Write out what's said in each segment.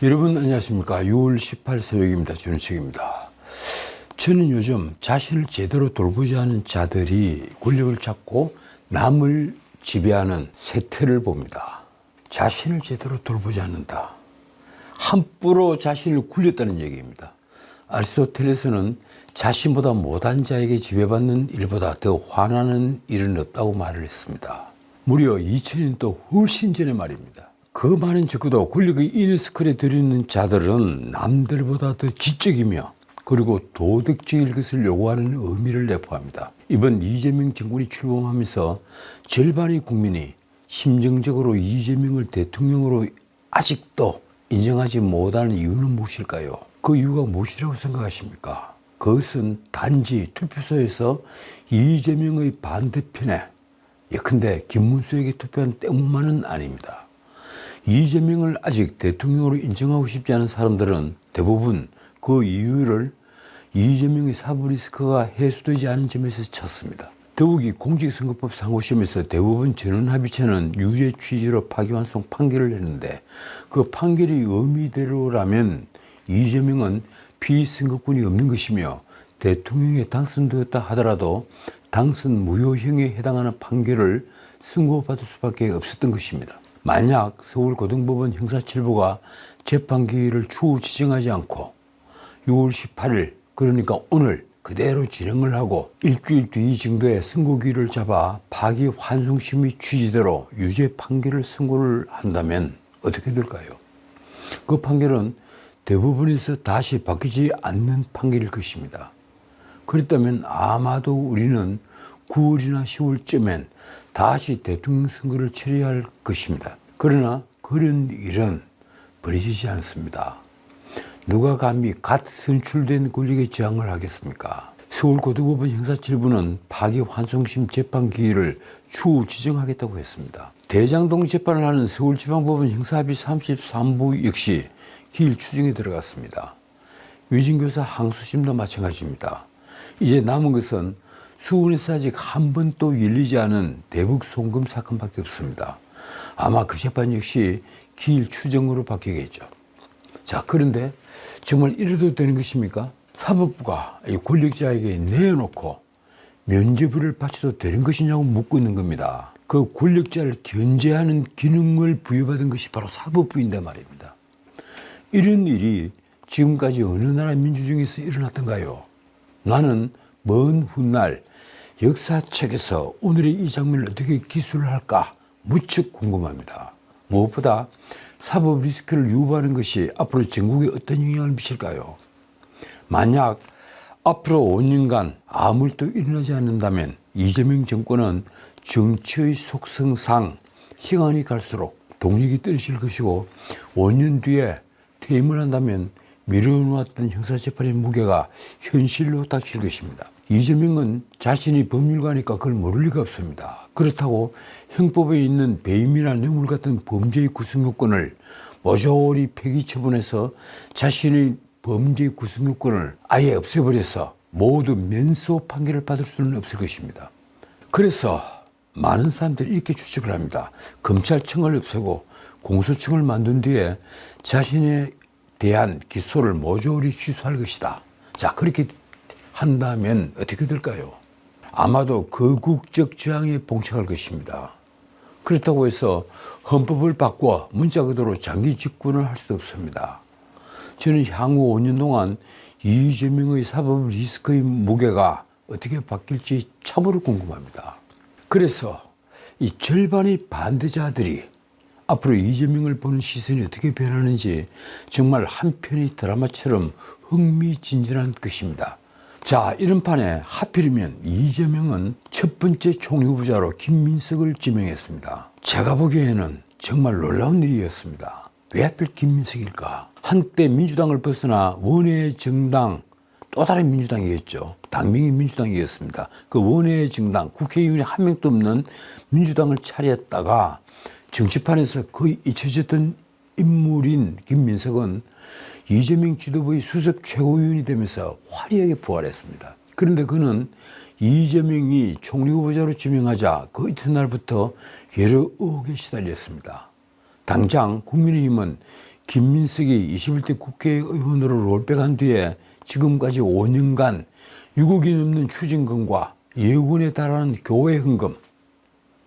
여러분 안녕하십니까. 6월 18일 새벽입니다. 준우책입니다. 저는 요즘 자신을 제대로 돌보지 않은 자들이 권력을 잡고 남을 지배하는 세태를 봅니다. 자신을 제대로 돌보지 않는다. 함부로 자신을 굴렸다는 얘기입니다. 아리스토텔레스는 자신보다 못한 자에게 지배받는 일보다 더 화나는 일은 없다고 말을 했습니다. 무려 2000년도 훨씬 전의 말입니다. 그 많은 적어도 권력의 이너스클에 들이는 자들은 남들보다 더 지적이며 그리고 도덕적일 것을 요구하는 의미를 내포합니다. 이번 이재명 정권이 출범하면서 절반의 국민이 심정적으로 이재명을 대통령으로 아직도 인정하지 못하는 이유는 무엇일까요? 그 이유가 무엇이라고 생각하십니까? 그것은 단지 투표소에서 이재명의 반대편에 예컨대 김문수에게 투표한 때문만은 아닙니다. 이재명을 아직 대통령으로 인정하고 싶지 않은 사람들은 대부분 그 이유를 이재명의 사법 리스크가 해소되지 않은 점에서 찾습니다. 더욱이 공직선거법 상고심에서 대법원 전원합의체는 유죄 취지로 파기환송 판결을 했는데 그 판결이 의미대로라면 이재명은 피선거권이 없는 것이며 대통령에 당선되었다 하더라도 당선 무효형에 해당하는 판결을 선고받을 수밖에 없었던 것입니다. 만약 서울고등법원 형사7부가 재판기일을 추후 지정하지 않고 6월 18일 그러니까 오늘 그대로 진행을 하고 일주일 뒤 정도에 선고기일을 잡아 파기환송심의 취지대로 유죄 판결을 선고를 한다면 어떻게 될까요? 그 판결은 대법원에서 다시 바뀌지 않는 판결일 것입니다. 그렇다면 아마도 우리는 9월이나 10월쯤엔 다시 대통령 선거를 치러야 할 것입니다. 그러나 그런 일은 벌어지지 않습니다. 누가 감히 갓 선출된 권력에 저항을 하겠습니까? 서울고등법원 형사7부는 파기환송심 재판 기일을 추후 지정하겠다고 했습니다. 대장동 재판을 하는 서울지방법원 형사합의 33부 역시 기일 추정에 들어갔습니다. 위진교사 항소심도 마찬가지입니다. 이제 남은 것은 수원에서 아직 한 번도 열리지 않은 대북 송금 사건밖에 없습니다. 아마 그 재판 역시 기일 추정으로 바뀌겠죠. 자, 그런데 정말 이래도 되는 것입니까? 사법부가 권력자에게 내놓고 면죄부를 바쳐도 되는 것이냐고 묻고 있는 겁니다. 그 권력자를 견제하는 기능을 부여받은 것이 바로 사법부인데 말입니다. 이런 일이 지금까지 어느 나라 민주주의에서 일어났던가요? 나는 먼 훗날 역사책에서 오늘의 이 장면을 어떻게 기술을 할까 무척 궁금합니다. 무엇보다 사법 리스크를 유발하는 것이 앞으로 전국에 어떤 영향을 미칠까요? 만약 앞으로 5년간 아무 일도 일어나지 않는다면 이재명 정권은 정치의 속성상 시간이 갈수록 동력이 떨어질 것이고 5년 뒤에 퇴임을 한다면 미뤄놓았던 형사재판의 무게가 현실로 닥칠 것입니다. 이재명은 자신이 법률가니까 그걸 모를 리가 없습니다. 그렇다고 형법에 있는 배임이나 뇌물 같은 범죄의 구성요건을 모조리 폐기 처분해서 자신의 범죄의 구성요건을 아예 없애버려서 모두 면소 판결을 받을 수는 없을 것입니다. 그래서 많은 사람들이 이렇게 추측을 합니다. 검찰청을 없애고 공소청을 만든 뒤에 자신에 대한 기소를 모조리 취소할 것이다. 자, 그렇게 한다면 어떻게 될까요? 아마도 거국적 저항에 봉착할 것입니다. 그렇다고 해서 헌법을 바꿔 문자 그대로 장기 집권을 할 수 없습니다. 저는 향후 5년 동안 이재명의 사법 리스크의 무게가 어떻게 바뀔지 참으로 궁금합니다. 그래서 이 절반의 반대자들이 앞으로 이재명을 보는 시선이 어떻게 변하는지 정말 한 편의 드라마처럼 흥미진진한 것입니다. 자, 이런 판에 하필이면 이재명은 첫 번째 총리 후보자로 김민석을 지명했습니다. 제가 보기에는 정말 놀라운 일이었습니다. 왜 하필 김민석일까? 한때 민주당을 벗어나 원외 정당, 또 다른 민주당이었죠. 당명이 민주당이었습니다. 그 원외 정당, 국회의원이 한 명도 없는 민주당을 차렸다가 정치판에서 거의 잊혀졌던 인물인 김민석은 이재명 지도부의 수석 최고위원이 되면서 화려하게 부활했습니다. 그런데 그는 이재명이 총리 후보자로 지명하자 그 이튿날부터 여러 의혹에 시달렸습니다. 당장 국민의힘은 김민석이 21대 국회의원으로 롤백한 뒤에 지금까지 5년간 6억이 넘는 추징금과 예우금에 달하는 교회 헌금,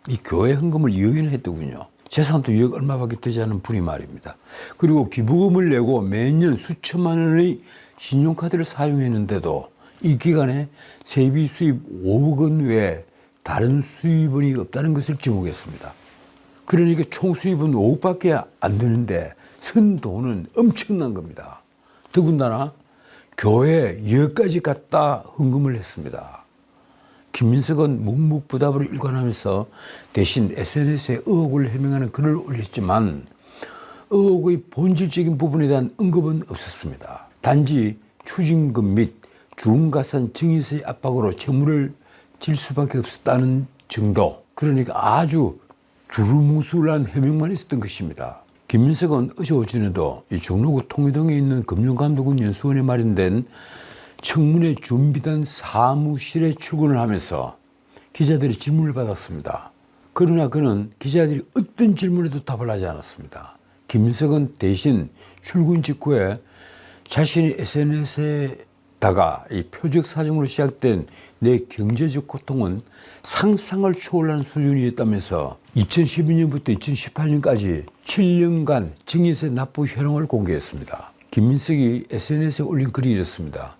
이 교회 헌금을 2억이나 했더군요. 재산도 2억 얼마밖에 되지 않은 분이 말입니다. 그리고 기부금을 내고 매년 수천만 원의 신용카드를 사용했는데도 이 기간에 세비 수입 5억 원 외에 다른 수입원이 없다는 것을 지목했습니다. 그러니까 총 수입은 5억밖에 안 되는데 쓴 돈은 엄청난 겁니다. 더군다나 교회에 2억까지 갖다 헌금을 했습니다. 김민석은 묵묵부답으로 일관하면서 대신 SNS에 의혹을 해명하는 글을 올렸지만 의혹의 본질적인 부분에 대한 언급은 없었습니다. 단지 추징금 및 중과산 증여세의 압박으로 채무를 질 수밖에 없었다는 정도, 그러니까 아주 두루뭉술한 해명만 있었던 것입니다. 김민석은 어제 오전에도 이 종로구 통일동에 있는 금융감독원 연수원에 마련된 청문회 준비단 사무실에 출근을 하면서 기자들의 질문을 받았습니다. 그러나 그는 기자들이 어떤 질문에도 답을 하지 않았습니다. 김민석은 대신 출근 직후에 자신이 SNS에다가 이 표적 사정으로 시작된 내 경제적 고통은 상상을 초월하는 수준이었다면서 2012년부터 2018년까지 7년간 증여세 납부 현황을 공개했습니다. 김민석이 SNS에 올린 글이 이렇습니다.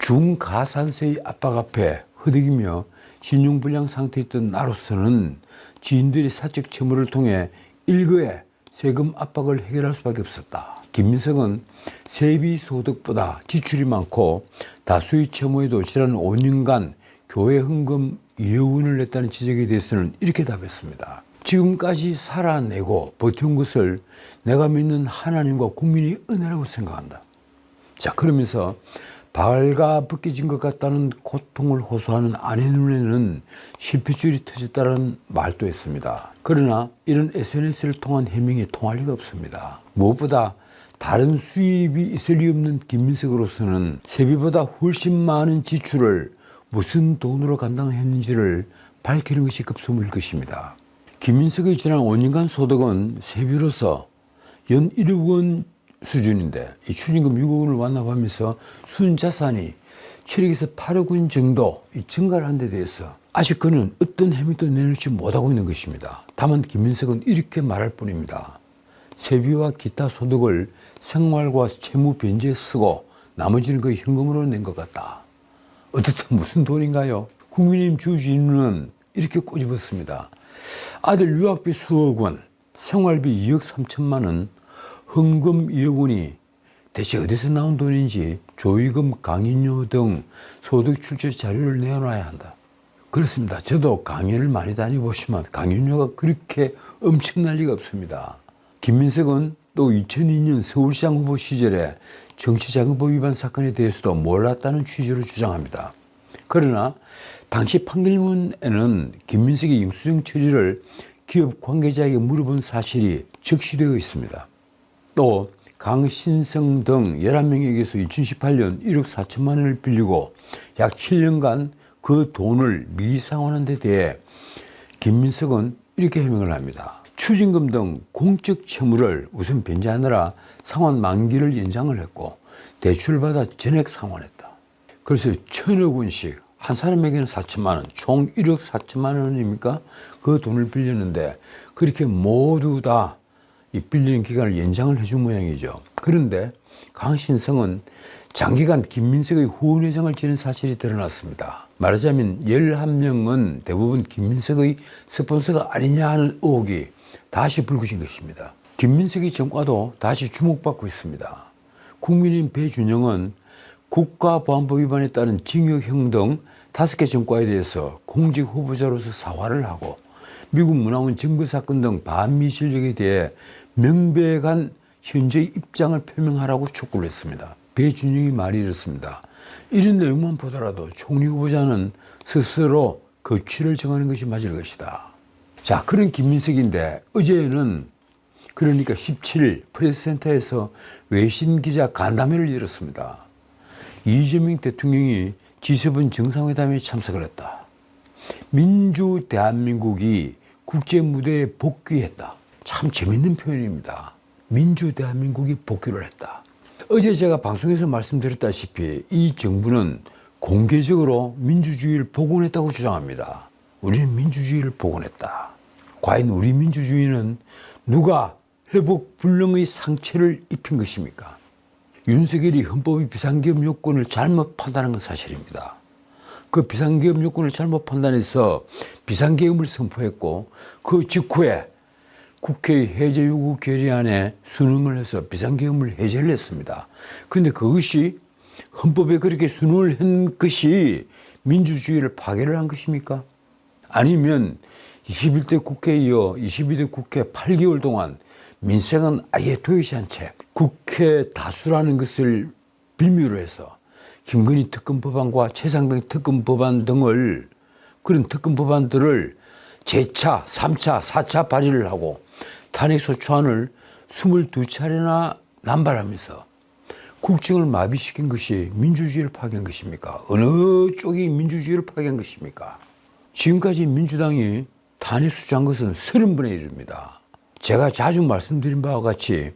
중가산세의 압박 앞에 허덕이며 신용불량 상태에 있던 나로서는 지인들의 사적 채무를 통해 일거에 세금 압박을 해결할 수밖에 없었다. 김민석은 세비 소득보다 지출이 많고 다수의 채무에도 지난 5년간 교회 헌금 2억 원을 냈다는 지적에 대해서는 이렇게 답했습니다. 지금까지 살아내고 버텨온 것을 내가 믿는 하나님과 국민의 은혜라고 생각한다. 자, 그러면서 발가벗겨진 것 같다는 고통을 호소하는 아내 눈에는 실핏줄이 터졌다는 말도 했습니다. 그러나 이런 SNS를 통한 해명이 통할 리가 없습니다. 무엇보다 다른 수입이 있을 리 없는 김민석으로서는 세비보다 훨씬 많은 지출을 무슨 돈으로 감당했는지를 밝히는 것이 급선무일 것입니다. 김민석의 지난 5년간 소득은 세비로서 연 1억 원 수준인데 이 추징금 6억 원을 완납하면서 순자산이 7억에서 8억 원 정도 증가를 한 데 대해서 아직 그는 어떤 해명도 내놓지 못하고 있는 것입니다. 다만 김민석은 이렇게 말할 뿐입니다. 세비와 기타 소득을 생활과 채무 변제에 쓰고 나머지는 거의 현금으로 낸 것 같다. 어쨌든 무슨 돈인가요? 국민의힘 주진우는 이렇게 꼬집었습니다. 아들 유학비 수억 원, 생활비 2억 3천만 원, 헌금 2억 원이 대체 어디서 나온 돈인지 조의금, 강연료 등 소득 출처 자료를 내놔야 한다. 그렇습니다. 저도 강연을 많이 다녀보지만 강연료가 그렇게 엄청날 리가 없습니다. 김민석은 또 2002년 서울시장 후보 시절에 정치자금법 위반 사건에 대해서도 몰랐다는 취지로 주장합니다. 그러나 당시 판결문에는 김민석의 영수증 처리를 기업 관계자에게 물어본 사실이 적시되어 있습니다. 또 강신성 등 11명에게서 2018년 1억 4천만 원을 빌리고 약 7년간 그 돈을 미상환한 데 대해 김민석은 이렇게 해명을 합니다. 추징금 등 공적 채무를 우선 변제하느라 상환 만기를 연장을 했고 대출을 받아 전액 상환했다. 그래서 1,000억 원씩 한 사람에게는 4천만 원, 총 1억 4천만 원입니까? 그 돈을 빌렸는데 그렇게 모두 다 이 빌리는 기간을 연장을 해준 모양이죠. 그런데 강신성은 장기간 김민석의 후원회장을 지낸 사실이 드러났습니다. 말하자면 11명은 대부분 김민석의 스폰서가 아니냐 하는 의혹이 다시 불거진 것입니다. 김민석의 전과도 다시 주목받고 있습니다. 국민의힘 배준영은 국가보안법 위반에 따른 징역형 등 5개 전과에 대해서 공직 후보자로서 사과를 하고 미국 문화원 증거 사건 등 반미 진력에 대해 명백한 현재 입장을 표명하라고 촉구를 했습니다. 배준영이 말이 이렇습니다. 이런 내용만 보더라도 총리 후보자는 스스로 거취를 정하는 것이 맞을 것이다. 자, 그런 김민석인데 어제는 그러니까 17일 프레스센터에서 외신 기자 간담회를 열었습니다. 이재명 대통령이 G7 정상회담에 참석을 했다. 민주 대한민국이 국제 무대에 복귀했다. 참 재밌는 표현입니다. 민주 대한민국이 복귀를 했다. 어제 제가 방송에서 말씀드렸다시피 이 정부는 공개적으로 민주주의를 복원했다고 주장합니다. 우리는 민주주의를 복원했다. 과연 우리 민주주의는 누가 회복 불능의 상처를 입힌 것입니까? 윤석열이 헌법의 비상기업 요건을 잘못 판단한 건 사실입니다. 그 비상기업 요건을 잘못 판단해서 비상계엄을 선포했고 그 직후에 국회의 해제 요구 결의안에 순응을 해서 비상계엄을 해제를 했습니다. 그런데 그것이 헌법에 그렇게 순응을 한 것이 민주주의를 파괴를 한 것입니까? 아니면 21대 국회에 이어 22대 국회 8개월 동안 민생은 아예 도외시한 채 국회 다수라는 것을 빌미로 해서 김건희 특검 법안과 최상병 특검 법안 등을 그런 특검 법안들을 제4차, 3차, 4차 발의를 하고 탄핵소추안을 22차례나 남발하면서 국정을 마비시킨 것이 민주주의를 파괴한 것입니까? 어느 쪽이 민주주의를 파괴한 것입니까? 지금까지 민주당이 탄핵소추한 것은 30번에 이릅니다. 제가 자주 말씀드린 바와 같이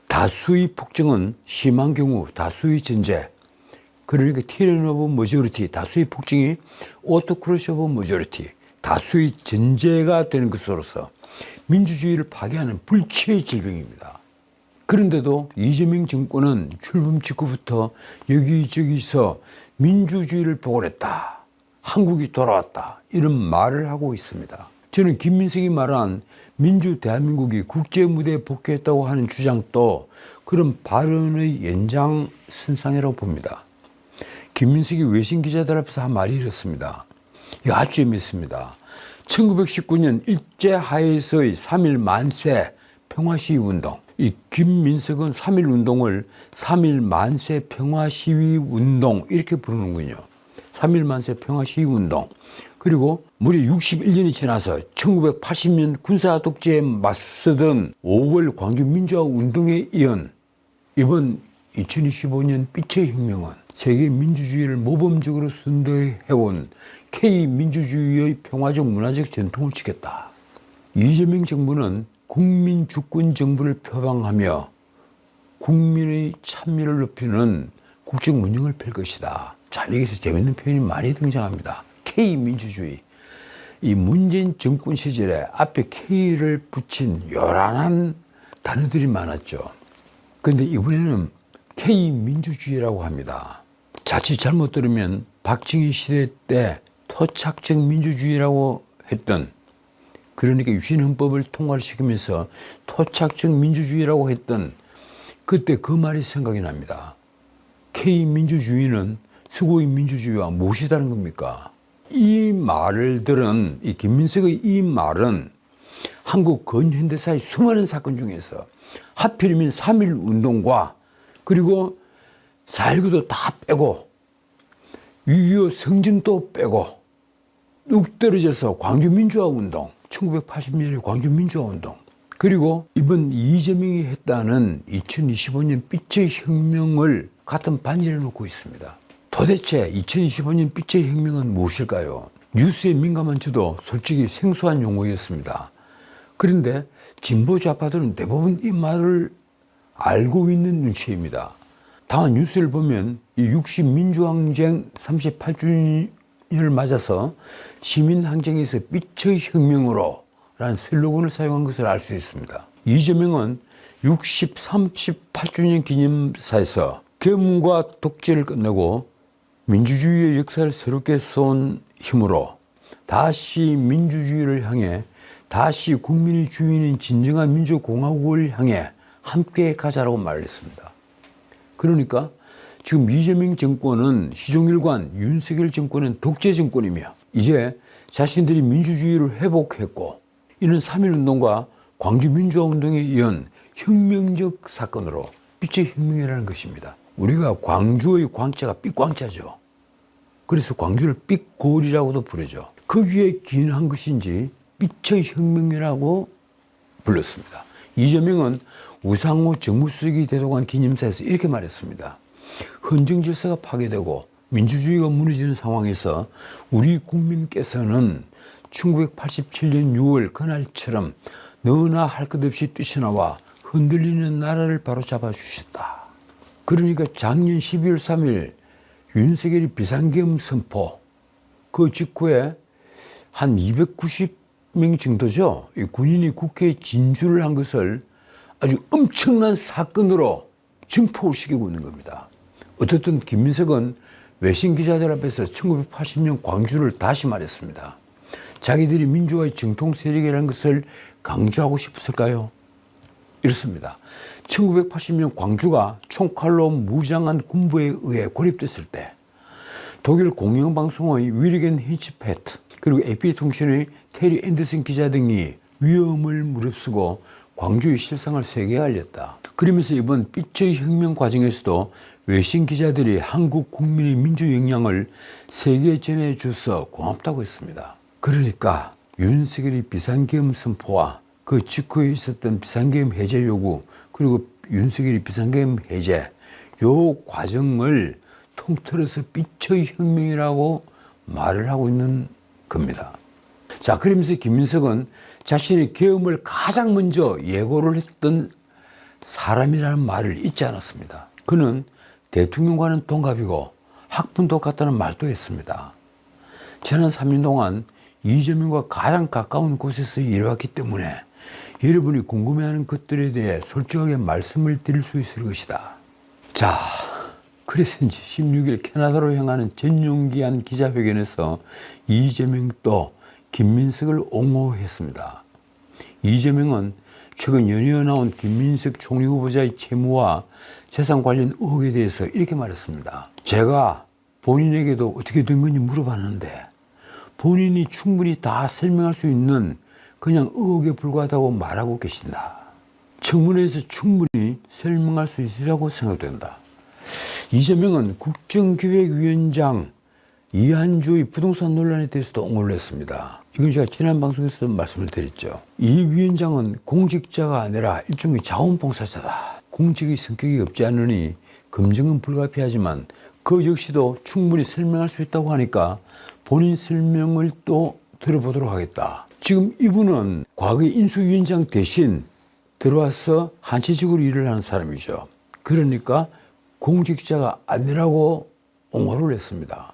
다수의 폭정은 심한 경우 다수의 전제, 그러니까 티라노 오브 머저리티, 다수의 폭정이 오토크래시 오브 머저리티, 다수의 전제가 되는 것으로서 민주주의를 파괴하는 불치의 질병입니다. 그런데도 이재명 정권은 출범 직후부터 여기저기서 민주주의를 복원했다, 한국이 돌아왔다, 이런 말을 하고 있습니다. 저는 김민석이 말한 민주 대한민국이 국제무대에 복귀했다고 하는 주장도 그런 발언의 연장선상이라고 봅니다. 김민석이 외신 기자들 앞에서 한 말이 이렇습니다. 이거 아주 재미있습니다. 1919년 일제하에서의 3.1 만세 평화시위운동, 이 김민석은 3.1 운동을 3.1 만세 평화시위운동 이렇게 부르는군요. 3.1 만세 평화시위운동. 그리고 무려 61년이 지나서 1980년 군사독재에 맞서던 5월 광주민주화운동에 이은 이번 2025년 빛의 혁명은 세계 민주주의를 모범적으로 선도해온 K민주주의의 평화적 문화적 전통을 지켰다. 이재명 정부는 국민 주권 정부를 표방하며 국민의 참여를 높이는 국정 운영을 펼 것이다. 자, 여기서 재밌는 표현이 많이 등장합니다. K민주주의. 이 문재인 정권 시절에 앞에 K를 붙인 요란한 단어들이 많았죠. 그런데 이번에는 K민주주의라고 합니다. 자칫 잘못 들으면 박정희 시대 때 토착적 민주주의라고 했던, 그러니까 유신헌법을 통과를 시키면서 토착적 민주주의라고 했던 그때 그 말이 생각이 납니다. K민주주의는 서구의 민주주의와 무엇이 다른 겁니까? 이 말을 들은 이 김민석의 이 말은 한국 근현대사의 수많은 사건 중에서 하필이면 3.1 운동과 그리고 4.19도 다 빼고 6.25 성진도 빼고 뚝 떨어져서 광주민주화운동, 1980년의 광주민주화운동, 그리고 이번 이재명이 했다는 2025년 빛의 혁명을 같은 반열에 놓고 있습니다. 도대체 2025년 빛의 혁명은 무엇일까요? 뉴스에 민감한 저도 솔직히 생소한 용어였습니다. 그런데 진보 좌파들은 대부분 이 말을 알고 있는 눈치입니다. 다만 뉴스를 보면 이 60민주항쟁 38주년을 맞아서 시민항쟁에서 빛의 혁명으로 라는 슬로건을 사용한 것을 알 수 있습니다. 이재명은 38주년 기념사에서 계엄과 독재를 끝내고 민주주의의 역사를 새롭게 써온 힘으로 다시 민주주의를 향해, 다시 국민의 주인인 진정한 민주공화국을 향해 함께 가자라고 말했습니다. 그러니까 지금 이재명 정권은 시종일관, 윤석열 정권은 독재 정권이며 이제 자신들이 민주주의를 회복했고 이는 3.1운동과 광주민주화운동에 이은 혁명적 사건으로 빛의 혁명이라는 것입니다. 우리가 광주의 광자가 빛광자죠. 그래서 광주를 빛고울이라고도 부르죠. 거기에 기인한 것인지 빛의 혁명이라고 불렀습니다. 이재명은 우상호 정무수석이 대동한 기념사에서 이렇게 말했습니다. 헌정 질서가 파괴되고 민주주의가 무너지는 상황에서 우리 국민께서는 1987년 6월 그날처럼 너나 할 것 없이 뛰쳐나와 흔들리는 나라를 바로잡아 주셨다. 그러니까 작년 12월 3일 윤석열이 비상계엄 선포, 그 직후에 한 290명 정도죠. 이 군인이 국회에 진주를 한 것을 아주 엄청난 사건으로 증폭시키고 있는 겁니다. 어쨌든 김민석은 외신 기자들 앞에서 1980년 광주를 다시 말했습니다. 자기들이 민주화의 정통 세력이라는 것을 강조하고 싶었을까요? 이렇습니다. 1980년 광주가 총칼로 무장한 군부에 의해 고립됐을 때 독일 공영방송의 위르겐 힌치페트 그리고 AP통신의 테리 앤더슨 기자 등이 위험을 무릅쓰고 광주의 실상을 세계에 알렸다. 그러면서 이번 빛의 혁명 과정에서도 외신 기자들이 한국 국민의 민주 역량을 세계에 전해줘서 고맙다고 했습니다. 그러니까 윤석열이 비상계엄 선포와 그 직후에 있었던 비상계엄 해제 요구 그리고 윤석열이 비상계엄 해제 요 과정을 통틀어서 빛의 혁명이라고 말을 하고 있는 겁니다. 자, 그러면서 김민석은 자신의 계엄을 가장 먼저 예고를 했던 사람이라는 말을 잊지 않았습니다. 그는 대통령과는 동갑이고 학번도 같다는 말도 했습니다. 지난 3년 동안 이재명과 가장 가까운 곳에서 일해왔기 때문에 여러분이 궁금해하는 것들에 대해 솔직하게 말씀을 드릴 수 있을 것이다. 자, 그래서인지 16일 캐나다로 향하는 전용기한 기자회견에서 이재명 또 김민석을 옹호했습니다. 이재명은 최근 연이어 나온 김민석 총리 후보자의 채무와 재산 관련 의혹에 대해서 이렇게 말했습니다. 제가 본인에게도 어떻게 된 건지 물어봤는데 본인이 충분히 다 설명할 수 있는 그냥 의혹에 불과하다고 말하고 계신다. 청문회에서 충분히 설명할 수 있으라고 생각된다. 이재명은 국정기획위원장 이한주의 부동산 논란에 대해서도 옹호를 했습니다. 이건 제가 지난 방송에서 말씀을 드렸죠. 이 위원장은 공직자가 아니라 일종의 자원봉사자다. 공직의 성격이 없지 않으니 검증은 불가피하지만 그 역시도 충분히 설명할 수 있다고 하니까 본인 설명을 또 들어보도록 하겠다. 지금 이분은 과거 인수위원장 대신 들어와서 한시적으로 일을 하는 사람이죠. 그러니까 공직자가 아니라고 옹호를 했습니다.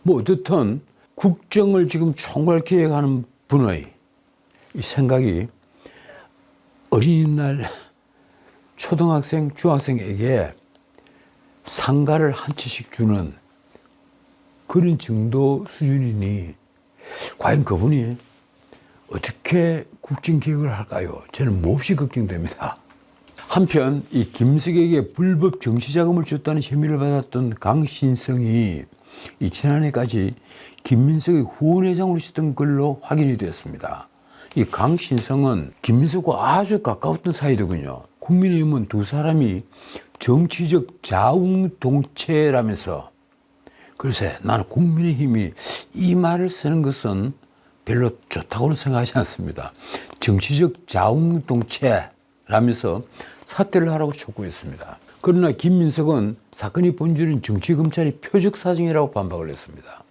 뭐 어떻든 국정을 지금 총괄 기획하는 분의 이 생각이 어린이날 초등학생, 중학생에게 상가를 한 채씩 주는 그런 정도 수준이니 과연 그분이 어떻게 국정기획을 할까요? 저는 몹시 걱정됩니다. 한편 이 김석에게 불법 정치자금을 줬다는 혐의를 받았던 강신성이 이 지난해까지 김민석의 후원회장으로 있었던 걸로 확인이 되었습니다. 이 강신성은 김민석과 아주 가까웠던 사이더군요. 국민의힘은 두 사람이 정치적 자웅동체라면서 글쎄 나는 국민의힘이 이 말을 쓰는 것은 별로 좋다고는 생각하지 않습니다. 정치적 자웅동체라면서 사퇴를 하라고 촉구했습니다. 그러나 김민석은 사건의 본질은 정치검찰의 표적사정이라고 반박을 했습니다.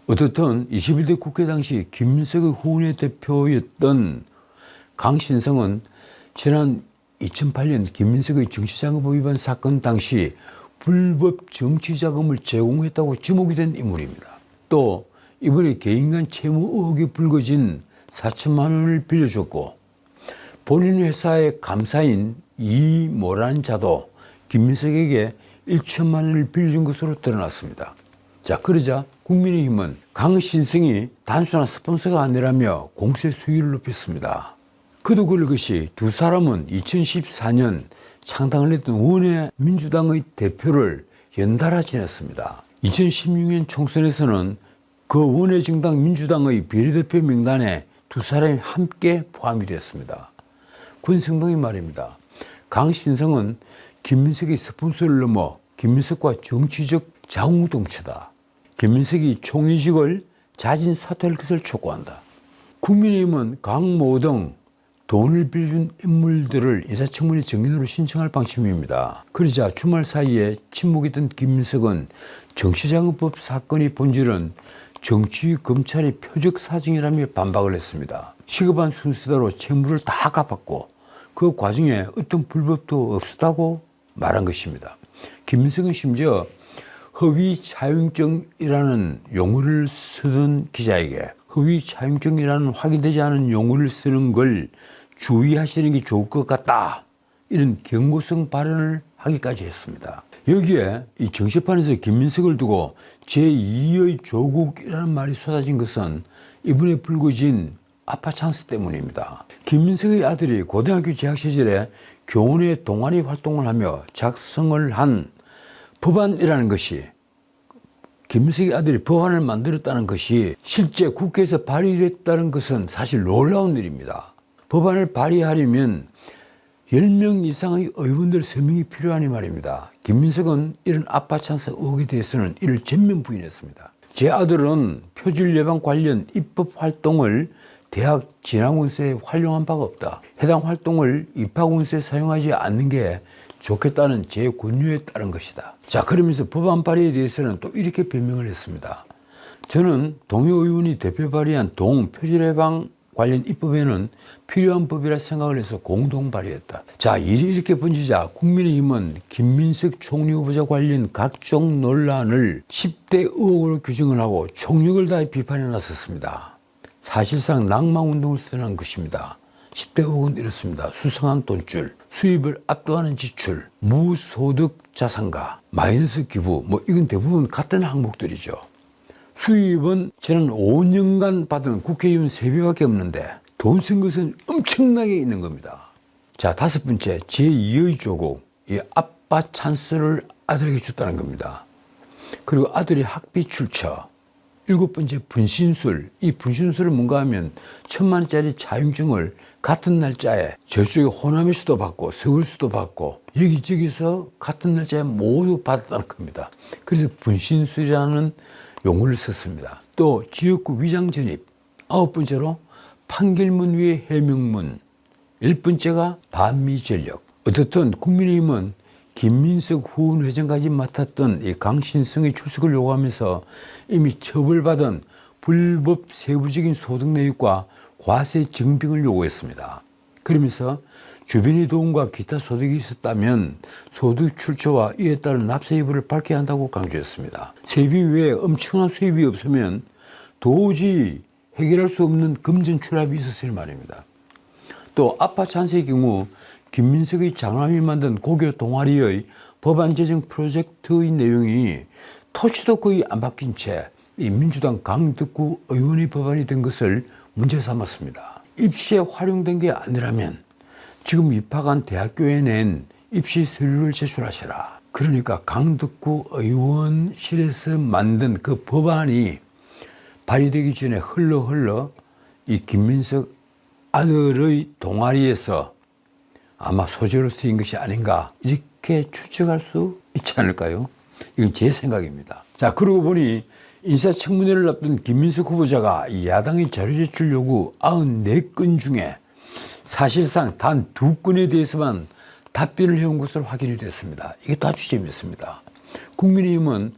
어떻든 21대 국회 당시 김민석의 후원회 대표였던 강신성은 지난 2008년 김민석의 정치자금 위반 사건 당시 불법 정치자금을 제공했다고 지목이 된 인물입니다. 또 이번에 개인간 채무 의혹이 불거진 4천만 원을 빌려줬고 본인 회사의 감사인 이모라는 자도 김민석에게 1천만 원을 빌려준 것으로 드러났습니다. 자, 그러자 국민의힘은 강신성이 단순한 스폰서가 아니라며 공세 수위를 높였습니다. 그도 그럴 것이 두 사람은 2014년 창당을 했던 원외 민주당의 대표를 연달아 지냈습니다. 2016년 총선에서는 그 원외 정당 민주당의 비례대표 명단에 두 사람이 함께 포함이 됐습니다. 권성동의 말입니다. 강신성은 김민석의 스폰서를 넘어 김민석과 정치적 자웅동체다. 김민석이 총리직을 자진 사퇴할 것을 촉구한다. 국민의힘은 강모 등 돈을 빌려준 인물들을 인사청문회 증인으로 신청할 방침입니다. 그러자 주말 사이에 침묵했던 김민석은 정치자금법 사건의 본질은 정치검찰의 표적사정이라며 반박을 했습니다. 시급한 순서대로 채무를 다 갚았고 그 과정에 어떤 불법도 없었다고 말한 것입니다. 김민석은 심지어 허위 차용증이라는 용어를 쓰던 기자에게 허위 차용증이라는 확인되지 않은 용어를 쓰는 걸 주의하시는 게 좋을 것 같다, 이런 경고성 발언을 하기까지 했습니다. 여기에 이 정치판에서 김민석을 두고 제2의 조국이라는 말이 쏟아진 것은 이번에 불거진 아빠 찬스 때문입니다. 김민석의 아들이 고등학교 재학 시절에 교원의 동아리 활동을 하며 작성을 한 법안이라는 것이, 김민석의 아들이 법안을 만들었다는 것이 실제 국회에서 발의됐다는 것은 사실 놀라운 일입니다. 법안을 발의하려면 10명 이상의 의원들 서명이 필요하니 말입니다. 김민석은 이런 아빠 찬스 의혹에 대해서는 이를 전면 부인했습니다. 제 아들은 표절 예방 관련 입법 활동을 대학 진학원서에 활용한 바가 없다. 해당 활동을 입학원서에 사용하지 않는 게 좋겠다는 제 권유에 따른 것이다. 자, 그러면서 법안 발의에 대해서는 또 이렇게 변명을 했습니다. 저는 동료 의원이 대표 발의한 표절 예방 관련 입법에는 필요한 법이라 생각을 해서 공동 발의했다. 자, 일이 이렇게 번지자 국민의힘은 김민석 총리 후보자 관련 각종 논란을 10대 의혹으로 규정을 하고 총력을 다해 비판에 나섰습니다. 사실상 낭만운동을 선언한 것입니다. 10대 의혹은 이렇습니다. 수상한 돈줄, 수입을 압도하는 지출, 무소득 자산가, 마이너스 기부, 이건 대부분 같은 항목들이죠. 수입은 지난 5년간 받은 국회의원 3배밖에 없는데 돈 쓴 것은 엄청나게 있는 겁니다. 자, 5번째, 제2의 조국, 이 아빠 찬스를 아들에게 줬다는 겁니다. 그리고 아들이 학비 출처. 7번째, 분신술. 이 분신술은 뭔가 하면 1,000만 원짜리 차용증을 같은 날짜에 저쪽에 호남에서도 받고 서울에서도 받고 여기저기서 같은 날짜에 모두 받았다는 겁니다. 그래서 분신술이라는 용어를 썼습니다. 또 지역구 위장 전입. 9번째로 판결문 위에 해명문. 10번째가 반미 전력. 어떻든 국민의힘은 김민석 후원회장까지 맡았던 이 강신성의 출석을 요구하면서 이미 처벌받은 불법 세부적인 소득 내역과 과세 증빙을 요구했습니다. 그러면서 주변의 도움과 기타 소득이 있었다면 소득 출처와 이에 따른 납세 여부를 밝혀야 한다고 강조했습니다. 세비 외에 엄청난 수입이 없으면 도저히 해결할 수 없는 금전 출납이 있었을 말입니다. 또 아빠 찬스의 경우 김민석의 장남이 만든 고교 동아리의 법안 제정 프로젝트의 내용이 토치도 거의 안 바뀐 채 이 민주당 강덕구 의원의 법안이 된 것을 문제 삼았습니다. 입시에 활용된 게 아니라면 지금 입학한 대학교에 낸 입시 서류를 제출하시라. 그러니까 강덕구 의원실에서 만든 그 법안이 발의되기 전에 흘러 이 김민석 아들의 동아리에서 아마 소재로 쓰인 것이 아닌가, 이렇게 추측할 수 있지 않을까요? 이건 제 생각입니다. 자, 그러고 보니 인사청문회를 앞둔 김민석 후보자가 야당의 자료 제출 요구 94건 중에 사실상 단 2건에 대해서만 답변을 해온 것으로 확인이 됐습니다. 이게 또 아주 재미있습니다. 국민의힘은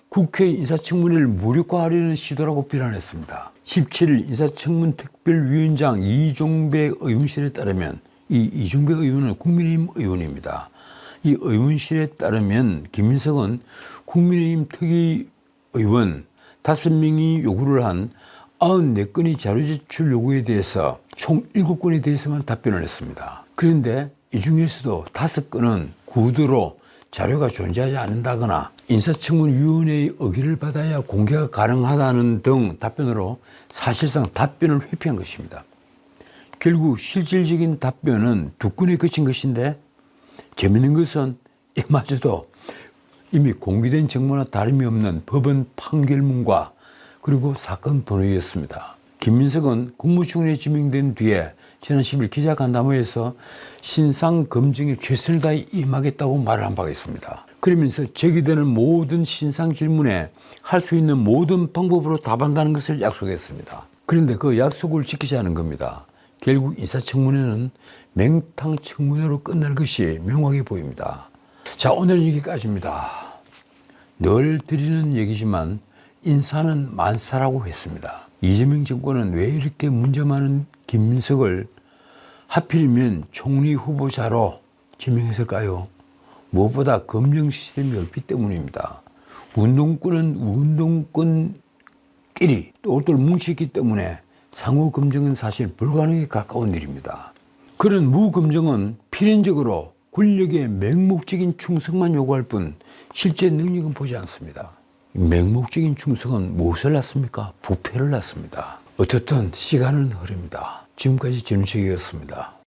국회 인사청문회를 무력화하려는 시도라고 비난했습니다. 17일 인사청문 특별위원장 이종배 의원실에 따르면, 이 이종배 의원은 국민의힘 의원입니다. 이 의원실에 따르면 김민석은 국민의힘 특위의원 5명이 요구를 한 94건의 자료 제출 요구에 대해서 총 7건에 대해서만 답변을 했습니다. 그런데 이 중에서도 5건은 구두로 자료가 존재하지 않는다거나 인사청문위원회의 의결을 받아야 공개가 가능하다는 등 답변으로 사실상 답변을 회피한 것입니다. 결국 실질적인 답변은 2건에 그친 것인데, 재미있는 것은 이마저도 이미 공개된 정보나 다름이 없는 법원 판결문과 그리고 사건 번호였습니다. 김민석은 국무총리에 지명된 뒤에 지난 10일 기자간담회에서 신상 검증에 최선을 다해 임하겠다고 말을 한 바가 있습니다. 그러면서 제기되는 모든 신상 질문에 할 수 있는 모든 방법으로 답한다는 것을 약속했습니다. 그런데 그 약속을 지키지 않은 겁니다. 결국 인사청문회는 맹탕 청문회로 끝날 것이 명확해 보입니다. 자, 오늘 여기까지입니다. 늘 드리는 얘기지만 인사는 만사라고 했습니다. 이재명 정권은 왜 이렇게 문제 많은 김민석을 하필이면 총리 후보자로 지명했을까요? 무엇보다 검증 시스템이 없기 때문입니다. 운동권은 운동권끼리 똘똘 뭉치기 때문에 상호 검증은 사실 불가능에 가까운 일입니다. 그런 무검증은 필연적으로 권력의 맹목적인 충성만 요구할 뿐 실제 능력은 보지 않습니다. 맹목적인 충성은 무엇을 낳습니까? 부패를 낳습니다. 어쨌든 시간은 흐릅니다. 지금까지 전우책이었습니다.